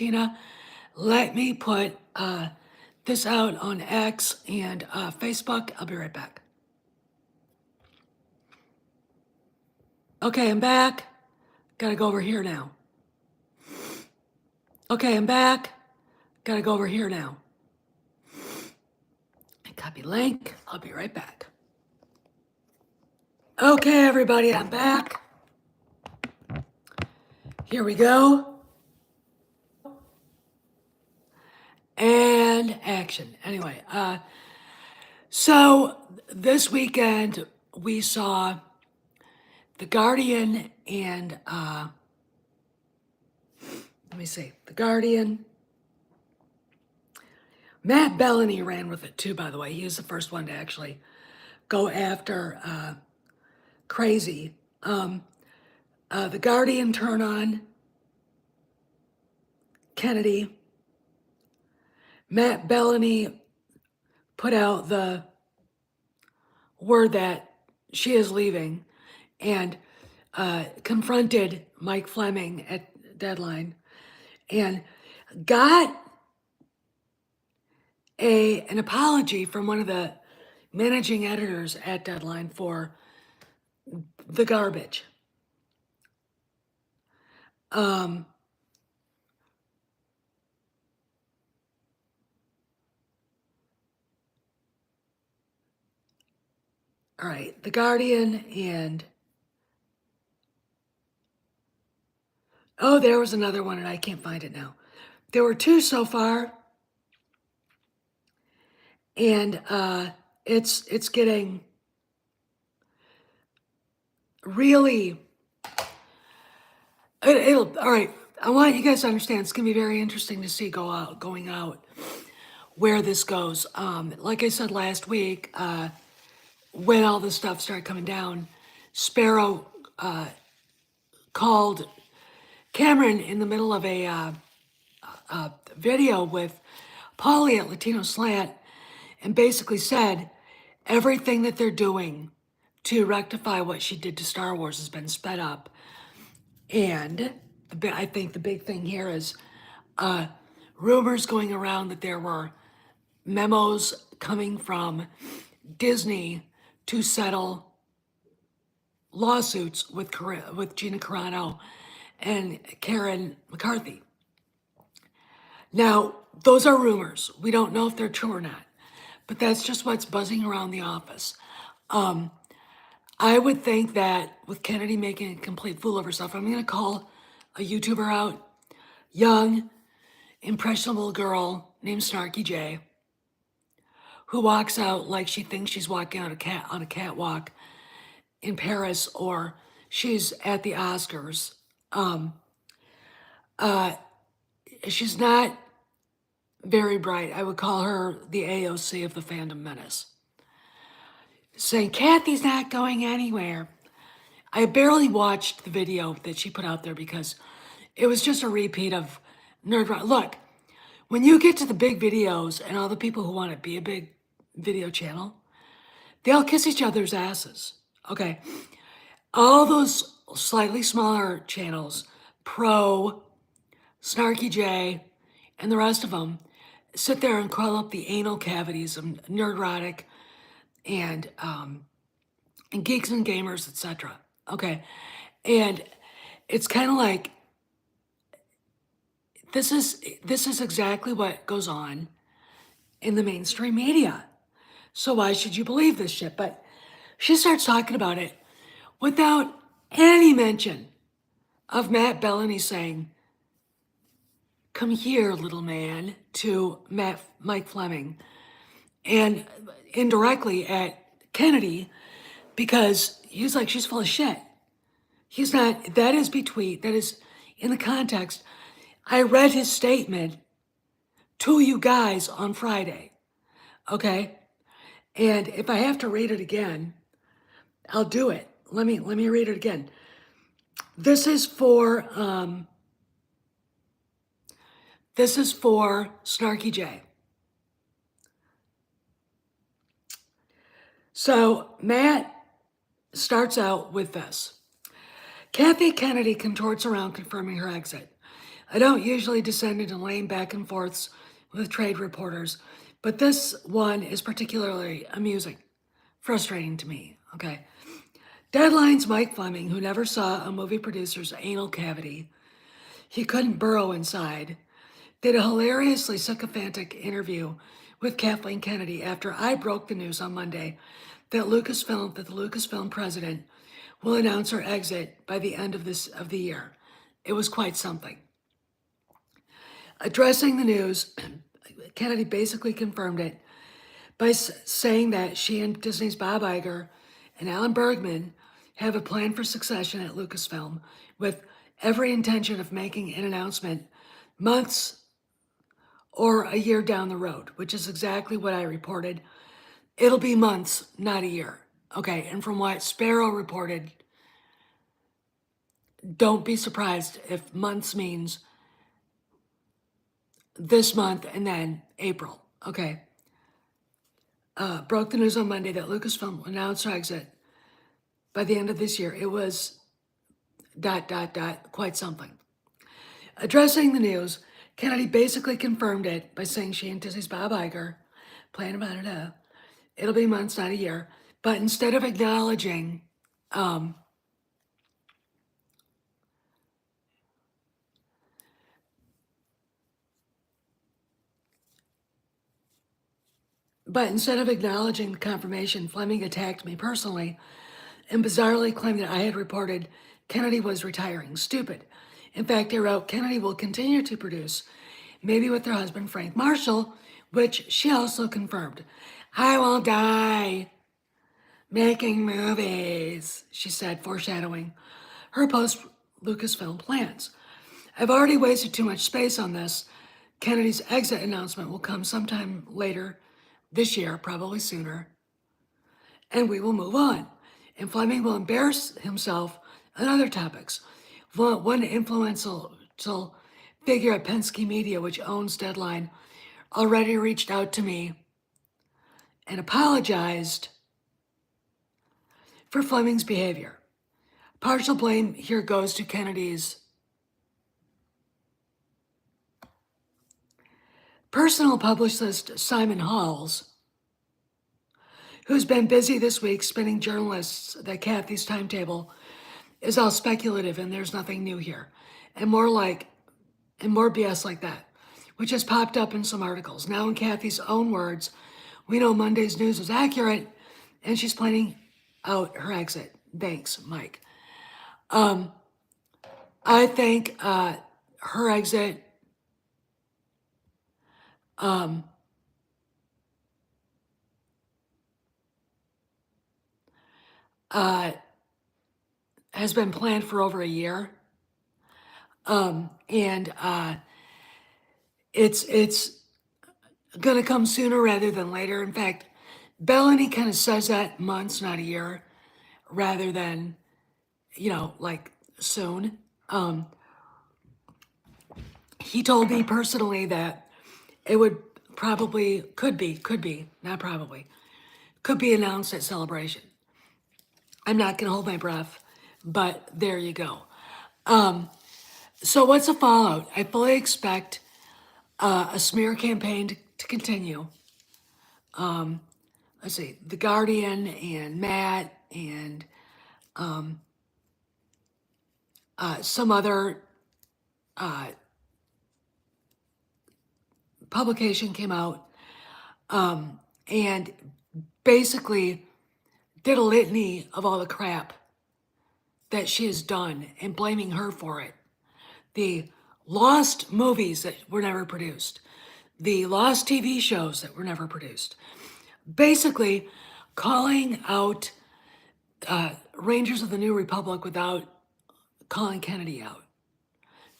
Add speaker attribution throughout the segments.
Speaker 1: Tina, let me put this out on X and Facebook. I'll be right back. Okay, I'm back. Gotta go over here now. Okay, I'm back. Gotta go over here now. Copy link. I'll be right back. Okay, everybody, I'm back. Here we go. And action. Anyway, so this weekend we saw The Guardian and let me see, The Guardian. Matt Bellany ran with it too, by the way. He was the first one to actually go after Crazy. The Guardian turn on Kennedy. Matt Bellany put out the word that she is leaving and confronted Mike Fleming at Deadline and got an apology from one of the managing editors at Deadline for the garbage. All right, The Guardian and oh, there was another one and I can't find it now. There were two so far, and it's getting really. It'll all right. I want you guys to understand. It's gonna be very interesting to see going out where this goes. Like I said last week, when all this stuff started coming down, Sparrow called Cameron in the middle of a video with Paulie at Latino Slant and basically said everything that they're doing to rectify what she did to Star Wars has been sped up. And I think the big thing here is rumors going around that there were memos coming from Disney to settle lawsuits with Gina Carano and Karen McCarthy. Now, those are rumors. We don't know if they're true or not, but that's just what's buzzing around the office. I would think that with Kennedy making a complete fool of herself, I'm going to call a YouTuber out, young, impressionable girl named Snarky J, who walks out like she thinks she's walking on a catwalk in Paris or she's at the Oscars. She's not very bright. I would call her the AOC of the fandom menace. Saying, Kathy's not going anywhere. I barely watched the video that she put out there because it was just a repeat of Nerd Rock. Look, when you get to the big videos and all the people who want to be a big video channel, they all kiss each other's asses, okay? All those slightly smaller channels, Pro, Snarky J, and the rest of them, sit there and crawl up the anal cavities of Nerdrotic and Geeks and Gamers, etc. Okay, and it's kind of like this is exactly what goes on in the mainstream media. So why should you believe this shit? But she starts talking about it without any mention of Matt Bellany saying, "Come here, little man," to Mike Fleming, and indirectly at Kennedy, because he's like, she's full of shit. He's not, that is in the context. I read his statement to you guys on Friday, okay? And if I have to read it again, I'll do it. Let me read it again. This is for Snarky J. So Matt starts out with this. Kathy Kennedy contorts around confirming her exit. I don't usually descend into lame back and forths with trade reporters, but this one is particularly amusing, frustrating to me. Okay. Deadline's Mike Fleming, who never saw a movie producer's anal cavity, he couldn't burrow inside, did a hilariously sycophantic interview with Kathleen Kennedy after I broke the news on Monday that the Lucasfilm president will announce her exit by the end of the year. It was quite something. Addressing the news, Kennedy basically confirmed it by saying that she and Disney's Bob Iger and Alan Bergman have a plan for succession at Lucasfilm with every intention of making an announcement months or a year down the road, which is exactly what I reported. It'll be months, not a year. Okay, and from what Sparrow reported, don't be surprised if months means this month and then April. Okay. Broke the news on Monday that Lucasfilm announced her exit by the end of this year. It was ... quite something. Addressing the news, Kennedy basically confirmed it by saying she and Disney's Bob Iger plan about it. It'll be months, not a year. But instead of acknowledging the confirmation, Fleming attacked me personally and bizarrely claimed that I had reported Kennedy was retiring. Stupid. In fact, I wrote, Kennedy will continue to produce, maybe with her husband Frank Marshall, which she also confirmed. I will die making movies, she said, foreshadowing her post-Lucasfilm plans. I've already wasted too much space on this. Kennedy's exit announcement will come sometime later this year, probably sooner, and we will move on. And Fleming will embarrass himself on other topics. One influential figure at Penske Media, which owns Deadline, already reached out to me and apologized for Fleming's behavior. Partial blame here goes to Kennedy's personal publicist, Simon Halls, who's been busy this week spinning journalists that Kathy's timetable is all speculative and there's nothing new here. And more BS like that, which has popped up in some articles. Now, in Kathy's own words, we know Monday's news is accurate and she's planning out her exit. Thanks, Mike. I think her exit has been planned for over a year. It's gonna come sooner rather than later. In fact, Bellany kind of says that months, not a year, rather than, like soon. He told me personally that it could be announced at Celebration. I'm not gonna hold my breath, but there you go. So what's the fallout? I fully expect a smear campaign to continue. Let's see, The Guardian and Matt and some other publication came out and basically did a litany of all the crap that she has done and blaming her for it. The lost movies that were never produced, the lost TV shows that were never produced. Basically, calling out Rangers of the New Republic without calling Kennedy out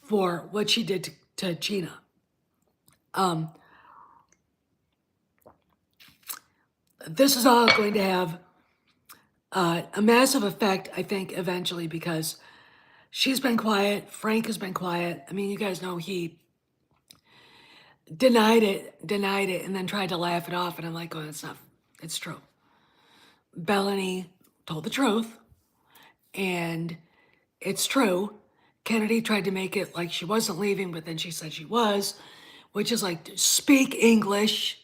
Speaker 1: for what she did to Gina. This is all going to have a massive effect, I think, eventually, because she's been quiet. Frank has been quiet. I mean, you guys know he denied it, and then tried to laugh it off. And I'm like, oh, it's true. Bellany told the truth, and it's true. Kennedy tried to make it like she wasn't leaving, but then she said she was, which is like, speak English,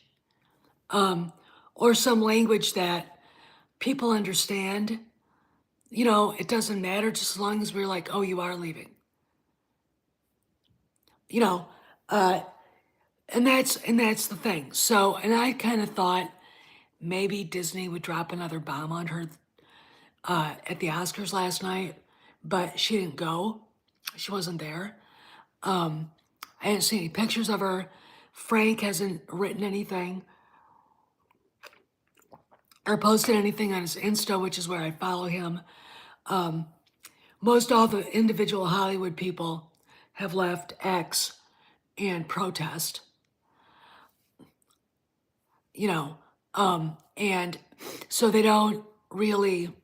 Speaker 1: or some language that people understand. You know, it doesn't matter just as long as we're like, oh, you are leaving. You know, and that's the thing. So, and I kind of thought maybe Disney would drop another bomb on her at the Oscars last night, but she didn't go. She wasn't there. I didn't see any pictures of her. Frank hasn't written anything or posted anything on his Insta, which is where I follow him. Most all the individual Hollywood people have left X and protest, you know, and so they don't really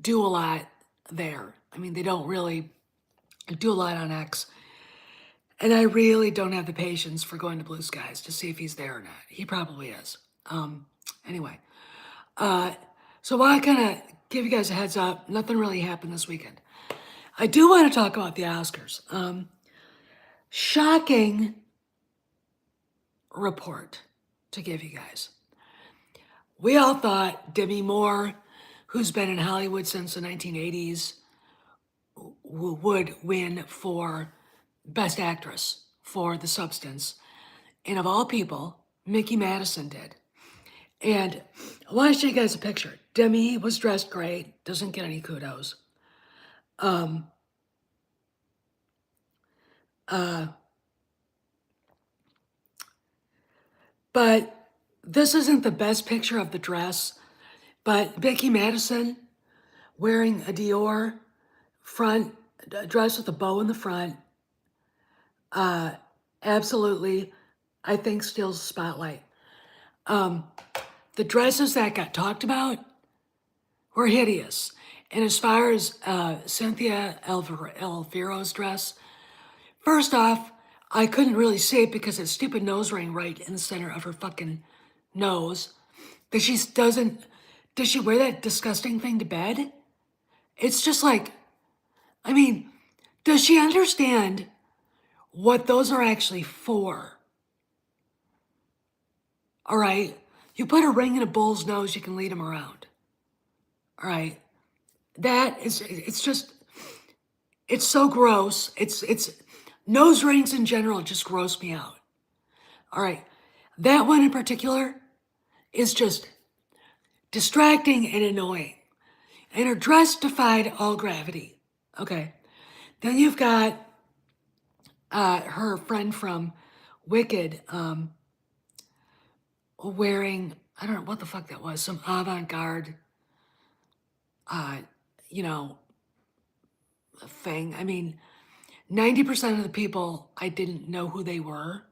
Speaker 1: do a lot there. I mean, they don't really do a lot on X. And I really don't have the patience for going to Blue Skies to see if he's there or not. He probably is. Anyway, so while I kind of give you guys a heads up, nothing really happened this weekend. I do want to talk about the Oscars. Shocking report to give you guys. We all thought Demi Moore, who's been in Hollywood since the 1980s, would win for Best Actress for The Substance. And of all people, Mickey Madison did. And I want to show you guys a picture. Demi was dressed great, doesn't get any kudos. But this isn't the best picture of the dress, but Mickey Madison wearing a Dior front dress with a bow in the front, absolutely, I think, steals the spotlight. The dresses that got talked about were hideous. And as far as Cynthia Elvira's dress, first off, I couldn't really see it because that stupid nose ring right in the center of her fucking nose. Does she wear that disgusting thing to bed? It's just like, I mean, does she understand what those are actually for? All right, you put a ring in a bull's nose, you can lead him around. All right, it's just, it's so gross. It's nose rings in general just gross me out. All right, that one in particular is just distracting and annoying. And her dress defied all gravity. Okay, then you've got her friend from Wicked wearing, I don't know what the fuck that was, some avant-garde, you know, thing. I mean, 90% of the people, I didn't know who they were.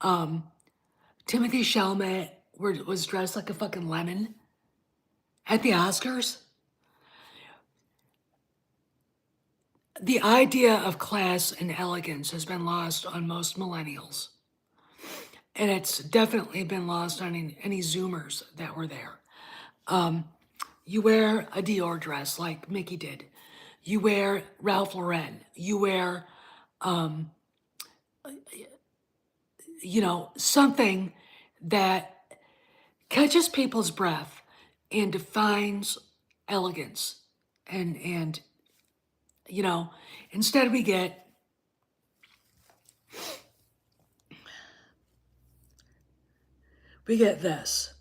Speaker 1: Timothy Chalamet was dressed like a fucking lemon at the Oscars. The idea of class and elegance has been lost on most millennials. And it's definitely been lost on any Zoomers that were there. You wear a Dior dress like Mickey did. You wear Ralph Lauren. You wear, you know, something that catches people's breath and defines elegance. And you know, instead we get this.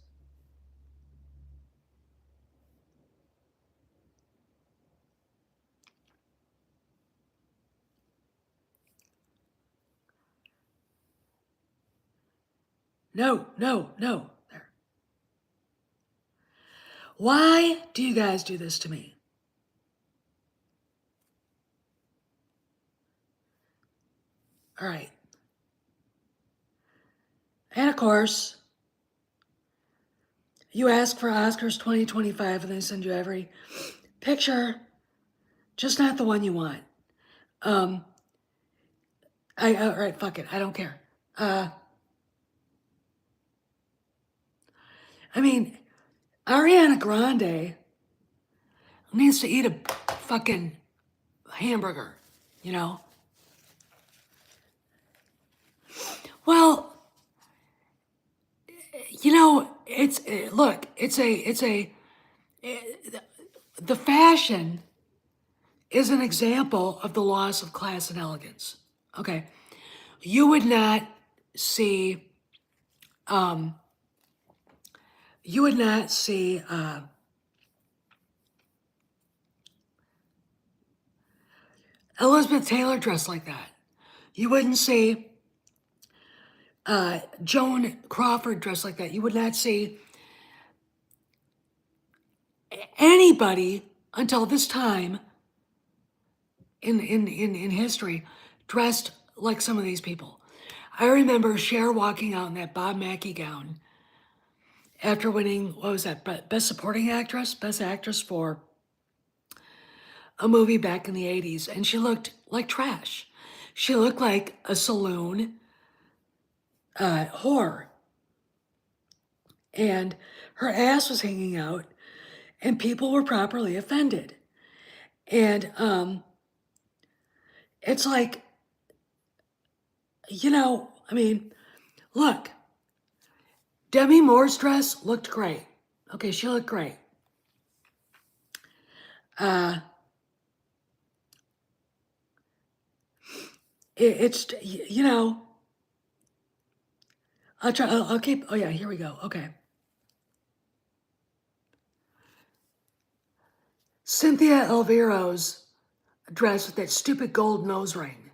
Speaker 1: No. There. Why do you guys do this to me? All right. And of course, you ask for Oscars 2025 and they send you every picture, just not the one you want. All right, fuck it, I don't care. I mean, Ariana Grande needs to eat a fucking hamburger, you know? Well, you know, look, the fashion is an example of the loss of class and elegance. Okay. You would not see, um, you would not see, Elizabeth Taylor dressed like that. You wouldn't see, Joan Crawford dressed like that. You would not see anybody until this time in history dressed like some of these people. I remember Cher walking out in that Bob Mackie gown after winning, what was that, Best Supporting Actress, Best Actress for a movie back in the 80s, and she looked like trash. She looked like a saloon whore. And her ass was hanging out, and people were properly offended. And it's like, you know, I mean, look, Demi Moore's dress looked great. Okay, she looked great. It's, you know, I'll keep, oh yeah, here we go. Okay. Cynthia Elvero's dress with that stupid gold nose ring.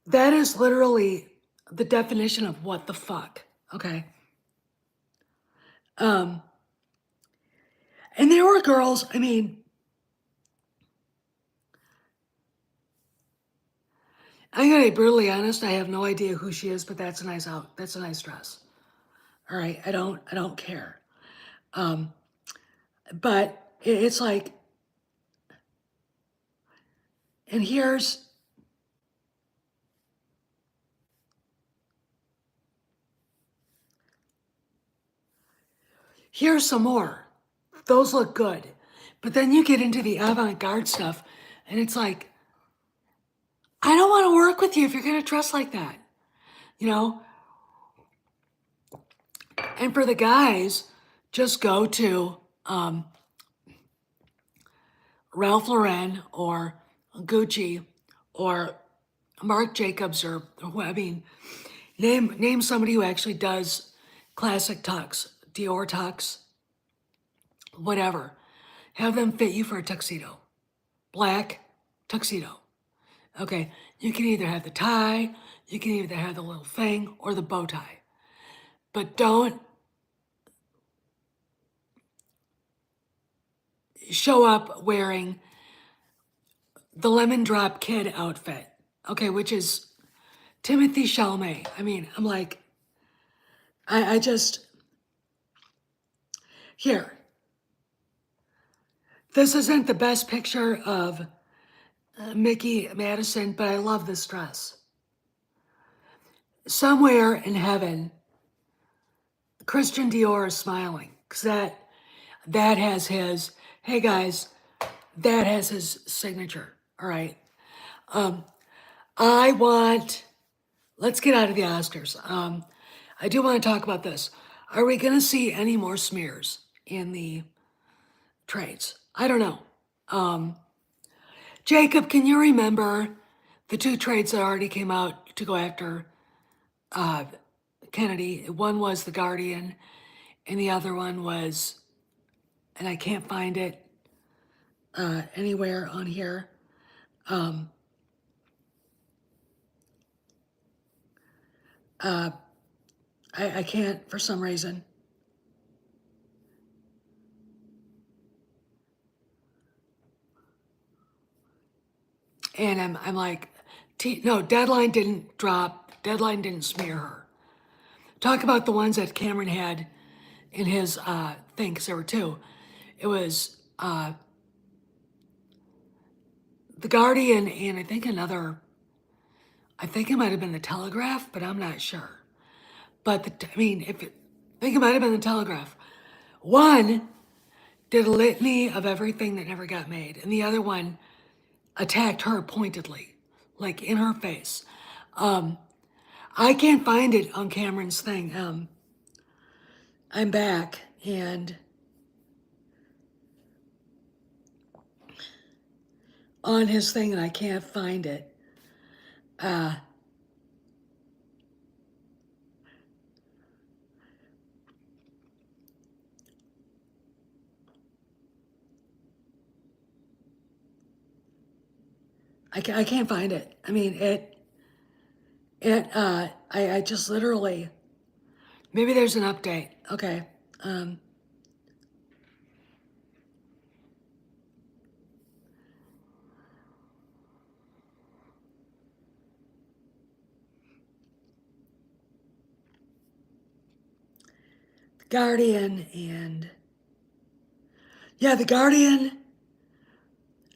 Speaker 1: That is literally the definition of what the fuck. Okay. And there were girls, I mean, I'm gonna be brutally honest, I have no idea who she is, but that's a nice dress. All right, I don't care. But it's like, and here's some more. Those look good. But then you get into the avant-garde stuff, and it's like, I don't want to work with you if you're gonna dress like that. You know? And for the guys, just go to Ralph Lauren or Gucci or Marc Jacobs or who, I mean, name somebody who actually does classic tux, Dior tux, whatever. Have them fit you for a tuxedo. Black tuxedo. Okay, you can either have the tie, you can either have the little thing or the bow tie. But don't show up wearing the Lemon Drop Kid outfit, okay, which is Timothy Chalamet. I mean, I'm like, I just, here, this isn't the best picture of Mickey Madison, but I love this dress. Somewhere in heaven, Christian Dior is smiling, because that has his, hey guys, that has his signature, all right? Let's get out of the Oscars. I do want to talk about this. Are we going to see any more smears in the trades? I don't know. Jacob, can you remember the two trades that already came out to go after Kennedy? One was The Guardian, and the other one was, and I can't find it anywhere on here. I can't for some reason. And I'm like, no, Deadline didn't drop. Deadline didn't smear her. Talk about the ones that Cameron had in his thing, because there were two. It was The Guardian and I think another, I think it might have been The Telegraph, but I'm not sure. But I mean, I think it might have been the Telegraph. One did a litany of everything that never got made, and the other one attacked her pointedly, like in her face. I can't find it on Cameron's thing. I'm back, and on his thing, and I can't find it. I can't find it. I mean, I just literally, maybe there's an update. Okay. Um, Guardian and, yeah, The Guardian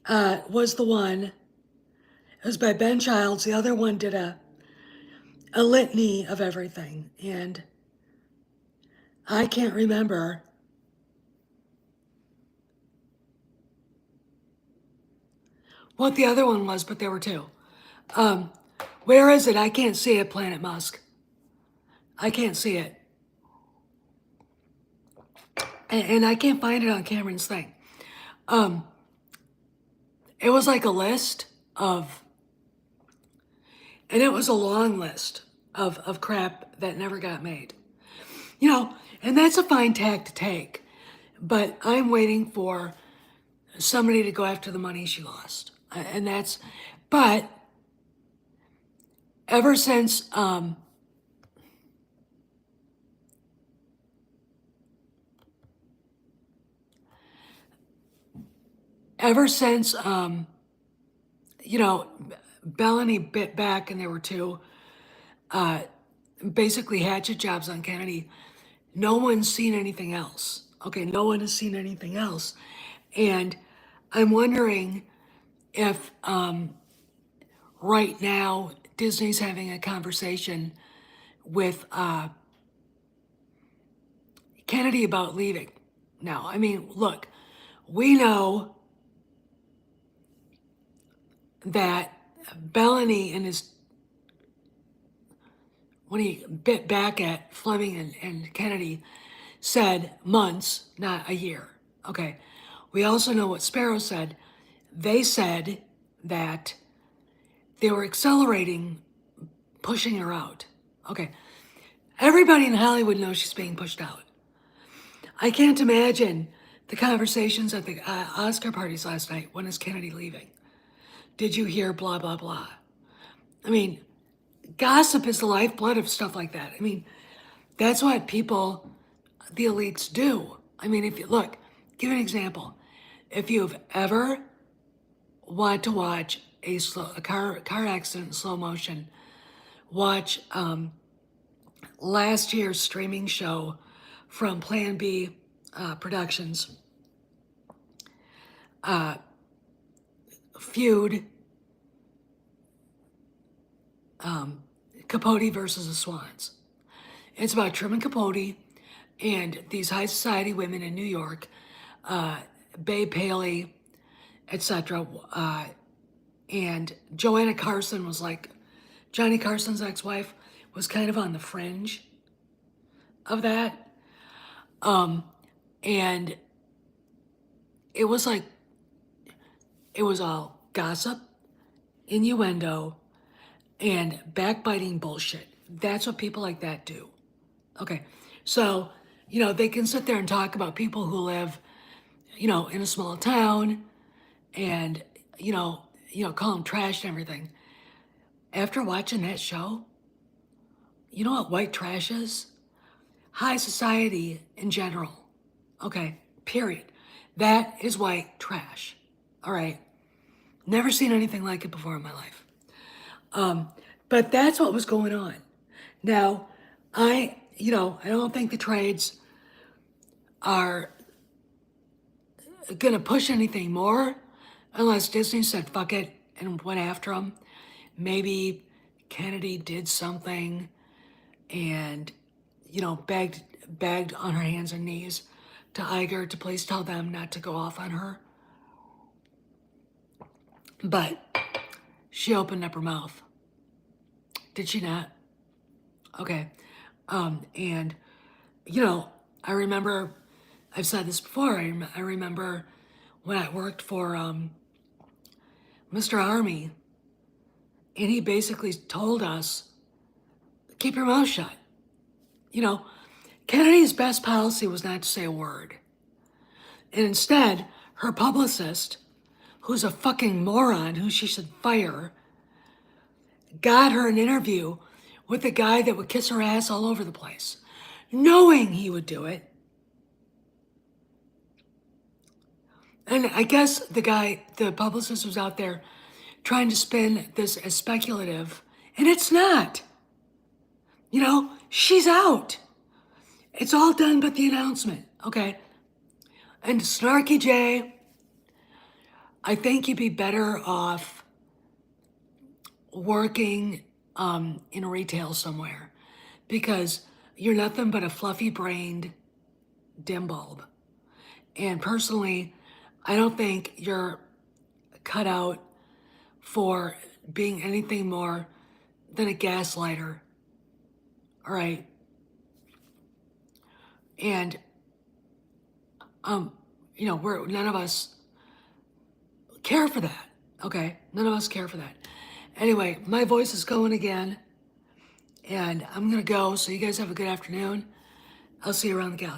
Speaker 1: was the one. It was by Ben Childs. The other one did a litany of everything. And I can't remember what the other one was, but there were two. Where is it? I can't see it, Planet Musk. I can't see it. And I can't find it on Cameron's thing. It was like a list of, and it was a long list of crap that never got made. You know, and that's a fine tack to take. But I'm waiting for somebody to go after the money she lost. And that's, but ever since, ever since, you know, Bellany bit back and there were two, basically hatchet jobs on Kennedy, no one's seen anything else. Okay, no one has seen anything else. And I'm wondering if right now Disney's having a conversation with Kennedy about leaving. Now, I mean, look, we know that Bellany and his, when he bit back at Fleming and Kennedy, said months, not a year. Okay. We also know what Sparrow said. They said that they were accelerating pushing her out. Okay. Everybody in Hollywood knows she's being pushed out. I can't imagine the conversations at the Oscar parties last night. When is Kennedy leaving? Did you hear blah, blah, blah? I mean, gossip is the lifeblood of stuff like that. I mean, that's what people, the elites do. I mean, if you look, give an example. If you've ever wanted to watch a car accident in slow motion, watch last year's streaming show from Plan B Productions, Feud, Capote versus the Swans. It's about Truman Capote and these high society women in New York, Babe Paley, etc. And Joanna Carson was like, Johnny Carson's ex-wife was kind of on the fringe of that. And it was like, it was all gossip, innuendo, and backbiting bullshit. That's what people like that do. Okay, so, you know, they can sit there and talk about people who live, you know, in a small town and, you know, call them trash and everything. After watching that show, you know what white trash is? High society in general. Okay, period. That is white trash. All right. Never seen anything like it before in my life. But that's what was going on. Now, I don't think the trades are going to push anything more unless Disney said fuck it and went after them. Maybe Kennedy did something and, you know, begged begged on her hands and knees to Iger to please tell them not to go off on her. But she opened up her mouth. Did she not? Okay. And, you know, I remember, I've said this before, I remember when I worked for Mr. Army, and he basically told us, keep your mouth shut. You know, Kennedy's best policy was not to say a word. And instead, her publicist, who's a fucking moron who she should fire, got her an interview with a guy that would kiss her ass all over the place, knowing he would do it. And I guess the publicist was out there trying to spin this as speculative, and it's not. You know, she's out. It's all done but the announcement, okay? And Snarky J, I think you'd be better off working in retail somewhere, because you're nothing but a fluffy-brained dim bulb. And personally, I don't think you're cut out for being anything more than a gaslighter. All right. And, you know, none of us care for that. Okay. None of us care for that. Anyway, my voice is going again, and I'm going to go. So you guys have a good afternoon. I'll see you around the galaxy.